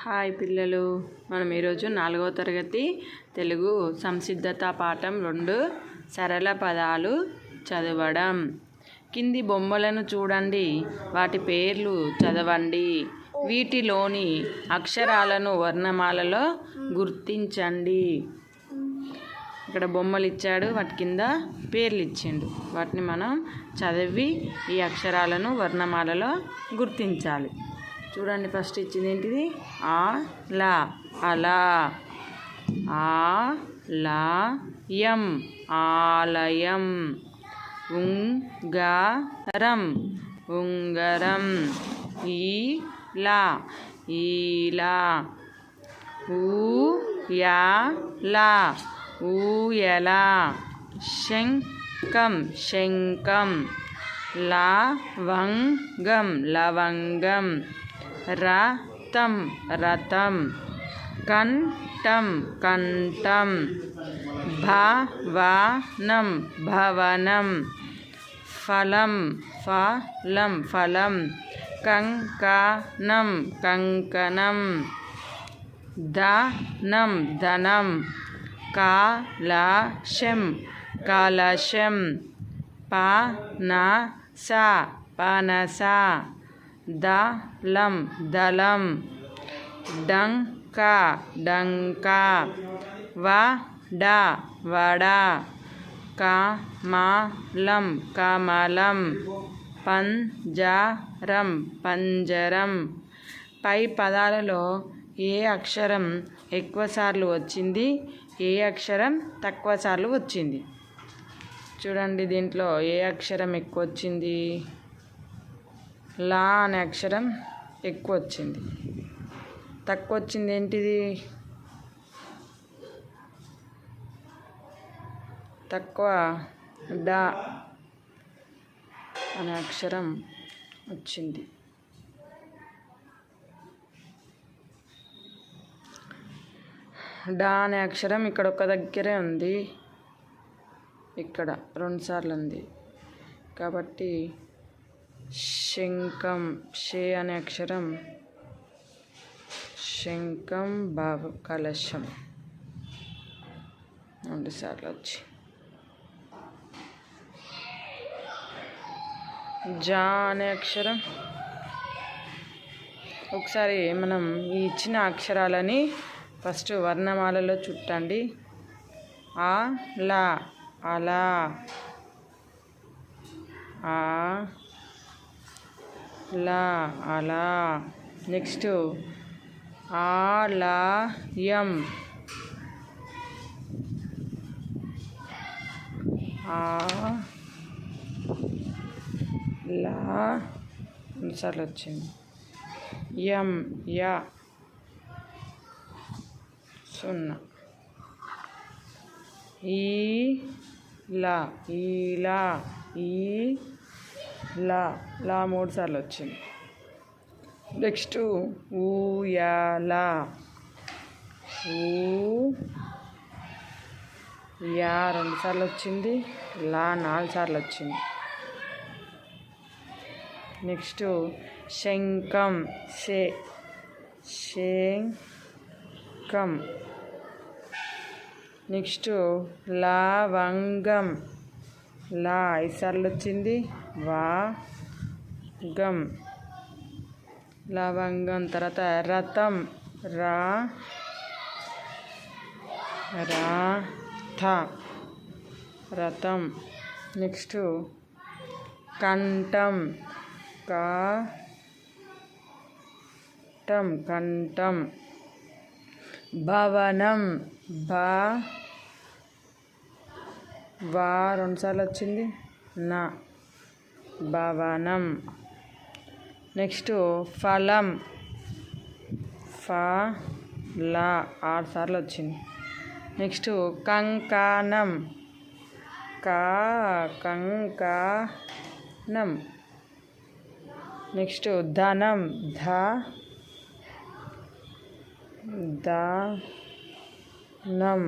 Hi పిల్లలు, మనం ఈరోజు 4వ తరగతి తెలుగు సంసిద్ధత పాఠం 2 సరళ పదాలు చదవడం. కింది బొమ్మలను చూడండి, వాటి పేర్లు చదవండి. వీటిలోని అక్షరాలను వర్ణమాలలో గుర్తించండి. ఇక్కడ బొమ్మలు ఇచ్చాడు, వాటి కింద పేర్లు ఇచ్చిండు. వాటిని మనం చదివి ఈ అక్షరాలను వర్ణమాలలో గుర్తించాలి. చూడండి, ఫస్ట్ ఇచ్చింది ఏంటిది? ఆ లా, అలా. ఆలయం, ఆలయం. ఉంగరం, ఉంగరం. ఈలా, ఈలా. ఊయల, ఊయల. శంఖం, శంఖం. లవంగం, లవంగం. రథం, రథం. కంఠం, కంఠం. భవనం, భవనం. ఫలం, ఫలం, ఫలం. కంకణం, కంకణం. ధనం, ధనం. కలశం, కలశం. పనస, పనస. దళం, దళం. డంక, డంక. వడ, వడ. కమలం, కమలం. పంజరం, పంజరం. పై పదాలలో ఏ అక్షరం ఎక్కువసార్లు వచ్చింది, ఏ అక్షరం తక్కువ సార్లు వచ్చింది? చూడండి, దీంట్లో ఏ అక్షరం ఎక్కువ వచ్చింది? లా అనే అక్షరం ఎక్కువ వచ్చింది. తక్కువ వచ్చింది ఏంటిది? తక్కువ డా అనే అక్షరం వచ్చింది. డా అనే అక్షరం ఇక్కడ ఒక దగ్గరే ఉంది, ఇక్కడ 2 సార్లు ఉంది. కాబట్టి శంఖం, షే అనే అక్షరం శంఖం. కలశం 2 సార్లు వచ్చి. జా అనే అక్షరం ఒకసారి మనం ఈ ఇచ్చిన అక్షరాలని ఫస్ట్ వర్ణమాలలో చుట్టండి. ఆ లా, అలా. ఆ లా, అలా. నెక్స్ట్ ఆలయం, లా 2 సార్లు వచ్చింది. యం, యా 0. ఈలా, ఈలా. ఈలా, లా 3 సార్లు వచ్చింది. నెక్స్ట్ ఊయల, యా 2 సార్లు వచ్చింది. లా 4 సార్లు వచ్చింది. నెక్స్ట్ శంఖం, శంఖం. నెక్స్ట్ లవంగం, లా 5 సార్లు వచ్చింది. గం, లవంగం. తర్వాత రథం, రథం. నెక్స్ట్ కంఠం, కంఠం. భవనం, 2 సార్లు వచ్చింది. నా, భవనం. నెక్స్ట్ ఫలం, 6 సార్లు వచ్చింది. నెక్స్ట్ కంకణం, కంకణం. నెక్స్ట్ ధనం, ధనం.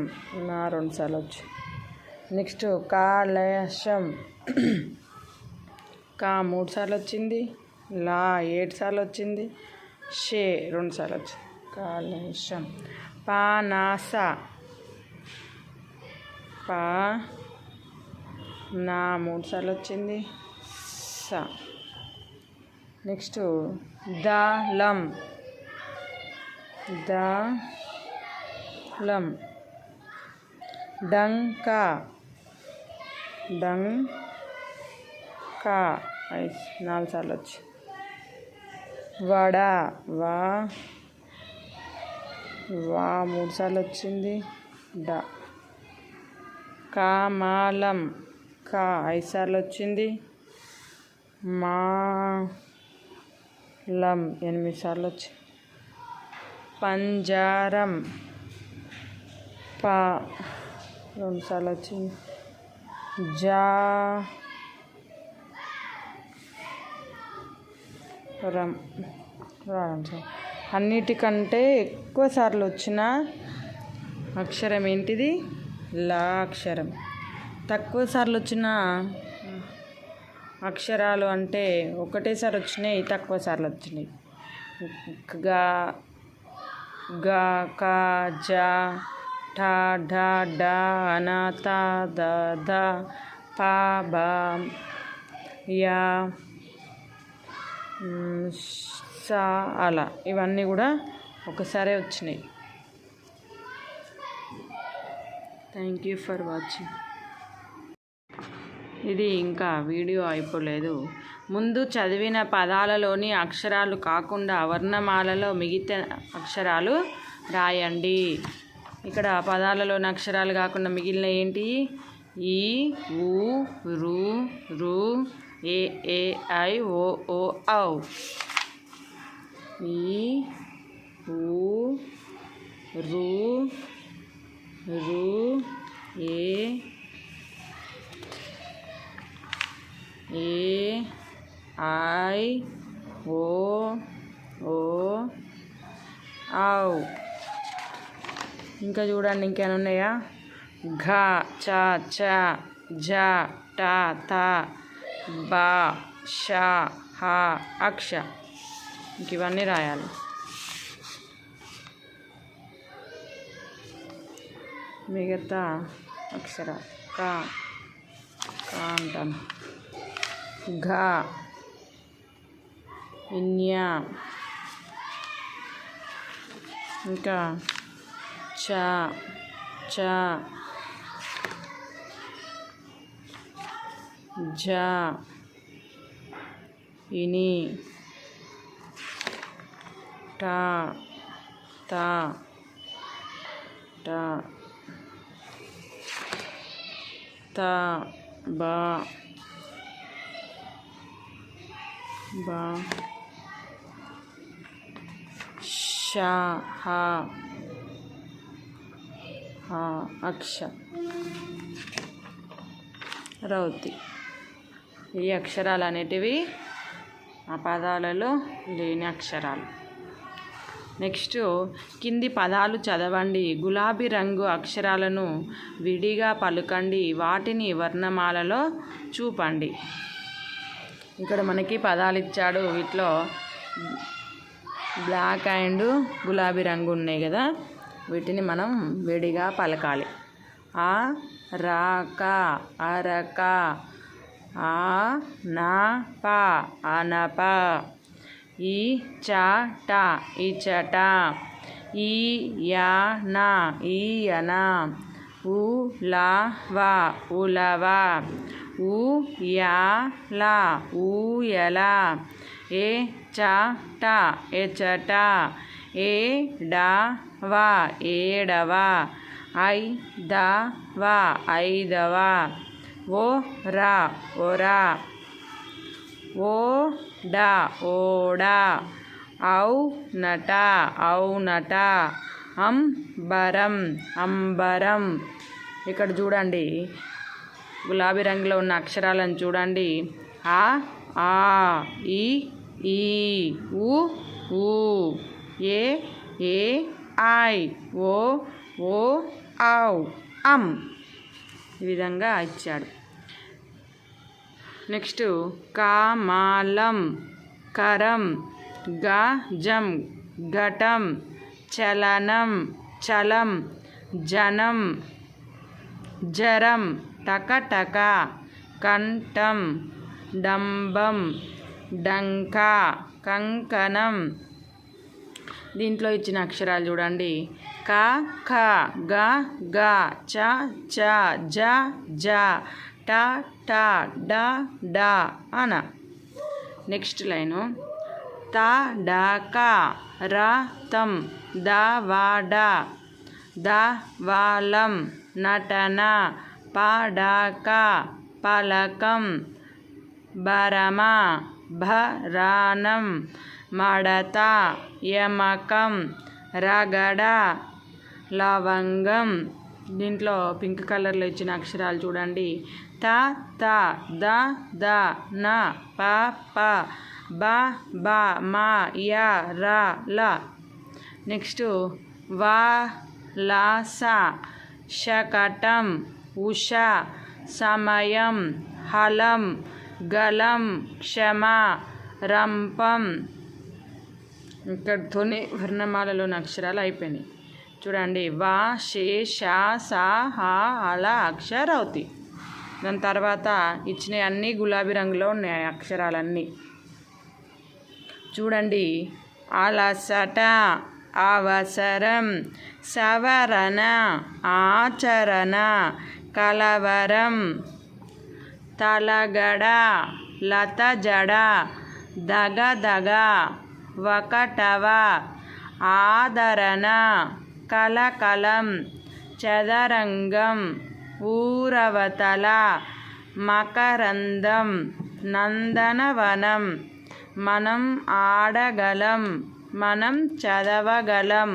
నా 2 సార్లు వచ్చింది. నెక్స్ట్ కలశం, కా 3 సార్లు వచ్చింది. లా 7 సార్లు వచ్చింది. షే 2 సార్లు వచ్చింది. కలశం. పానాస పా నా 3 సార్లు వచ్చింది. స. నెక్స్ట్ దళం దళం. డంకా 4 సార్లు వచ్చి. వడ వా 3 సార్లు వచ్చింది. డ. కమలం 5 సార్లు వచ్చింది. మాలం 8 సార్లు వచ్చింది. పంజరం 2 సార్లు వచ్చింది. అన్నిటికంటే ఎక్కువ సార్లు వచ్చిన అక్షరం ఏంటిది? లా అక్షరం. తక్కువ సార్లు వచ్చిన అక్షరాలు అంటే ఒకటేసారి వచ్చినాయి, తక్కువ సార్లు వచ్చినాయి. గా గా కా జా ఠా ఢా డా నా తా దా ధా పా బా యా సా అలా ఇవన్నీ కూడా ఒకసారే వచ్చినాయి. Thank you for watching. ఇది ఇంకా వీడియో అయిపోలేదు. ముందు చదివిన పదాలలోని అక్షరాలు కాకుండా వర్ణమాలలో మిగతా అక్షరాలు రాయండి. ఇక్కడ పదాలలోని అక్షరాలు కాకుండా మిగిలిన ఏంటి? ఈ ఊ రు రు ఏ ఏ ఐ ఓ ఓ ఔ. ఈ ఊ రు రు ఏ ఏ ఐ ఓ ఓ ఔ. ఇంకా చూడండి, ఇంకేమైనా ఉన్నాయా? ఘ చ చ జ ట త బ ష హ అక్ష. ఇంక ఇవన్నీ రాయాలి. మిగతా అక్షర క అంటాను. ఘ న్య. ఇంకా చ చ జ ఇని ట త ట త బ బ ష హ అక్ష రౌతి. ఈ అక్షరాలు అనేటివి ఆ పదాలలో లేని అక్షరాలు. నెక్స్ట్ కింది పదాలు చదవండి. గులాబీ రంగు అక్షరాలను విడిగా పలుకండి. వాటిని వర్ణమాలలో చూపండి. ఇక్కడ మనకి పదాలు ఇచ్చాడు. వీటిలో బ్లాక్ అండ్ గులాబీ రంగు ఉన్నాయి కదా, వీటిని మనం విడిగా పలకాలి. ఆ రాక అరక, ఆ నా ప అనప, ఈ చట ఇచట, ఈ యాన ఈయన, ఉలవ ఉలవ, ఊయల ఊయల, ఏచట ఎచట, ఏడవ ఏడవ, ఐదవ ఐదవ, ఓర ఒర, ఓడ ఓడ, ఔనట ఔనట, అంబరం అంబరం. ఇక్కడ చూడండి, గులాబీ రంగులో ఉన్న అక్షరాలను చూడండి. ఆ ఆ, ఈ ఈ, ఉ ఊ, ఏ ఏ ఐ, ఓ ఓ ఔ, అం. ఈ విధంగా ఇచ్చాడు. నెక్స్ట్ కమలం, కరం, గజం, ఘటం, చలనం, చలం, జనం, జరం, టకటక, కంఠం, డంబం, డంక, కంకణం. దీంట్లో ఇచ్చిన అక్షరాలు చూడండి. క, ఖ, గ, గ, చ, చ, జ, జ, ట, ట, డ, డ, అన. Next line. త, డ, క, ర, తం, ద, వ, డ, ద, వాలం, నటన, పడక, పలకం, భరమ, భరానం, మడత, యమకం, రగడ, లవంగం. దీంట్లో పింక్ కలర్లో ఇచ్చిన అక్షరాలు చూడండి. త, త, ద, ద, న, ప, ప, బ, బ, మ, య, ర, ల. నెక్స్ట్ వ, ల, స, శకటం, ఉష, సమయం, హలం, గలం, క్షమ, రంపం. ఇక్కడితోనే వర్ణమాలలోని అక్షరాలు అయిపోయినాయి. చూడండి. వా, షే, ష, స, హ, అల, అక్షరవతి. దాని తర్వాత ఇచ్చినవి అన్నీ గులాబీ రంగులో ఉన్నాయి అక్షరాలన్నీ. చూడండి. అలసట, అవసరం, సవరణ, ఆచరణ, కలవరం, తలగడ, లతజడ, దగదగ, వకటవ, ఆదరణ, కలకలం, చదరంగం, ఊరవతల, మకరందం, నందనవనం, మనం ఆడగలం, మనం చదవగలం,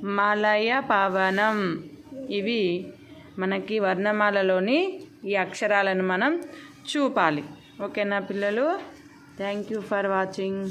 మలయ పవనం. ఇవి మనకి వర్ణమాలలోని ఈ అక్షరాలను మనం చూపాలి. ఓకేనా పిల్లలు? Thank you for watching.